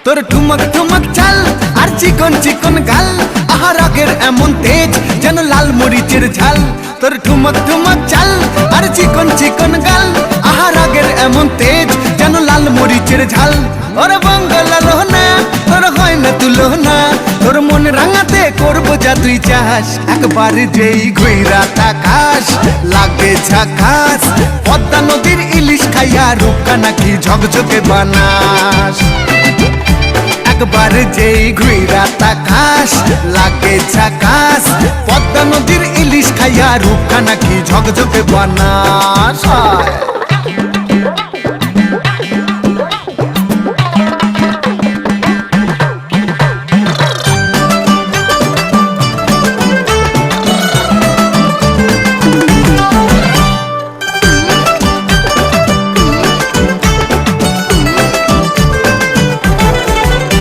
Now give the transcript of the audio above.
তোর ঠুমক ঠুমক চাল আর চিকন চিকন গাল, আহা রাগের এমন তেজ যেন লাল মরিচের ঝাল। তোর ঠুমক ঠুমক চাল আর চিকন চিকন গাল, আহা রাগের এমন তেজ যেন লাল মরিচের ঝাল। ওরে বাঙ্গালা লোহনা তোর হয় না তুলনা, তোর মন রাঙাতে করবো যা তুই চাস। একবার যেই ঘুইরা তাকাস লাগে ঝাকাস, পদ্মা নদীর ইলিশ খাইয়া রূপকা নাকি ঝকঝকে বানাস। একবার যেই ঘুইরা তাকাস লাগে ঝাকাস, পদ্মা নদীর ইলিশ খাইয়া রূপকা নাকি ঝকঝকে বানাস।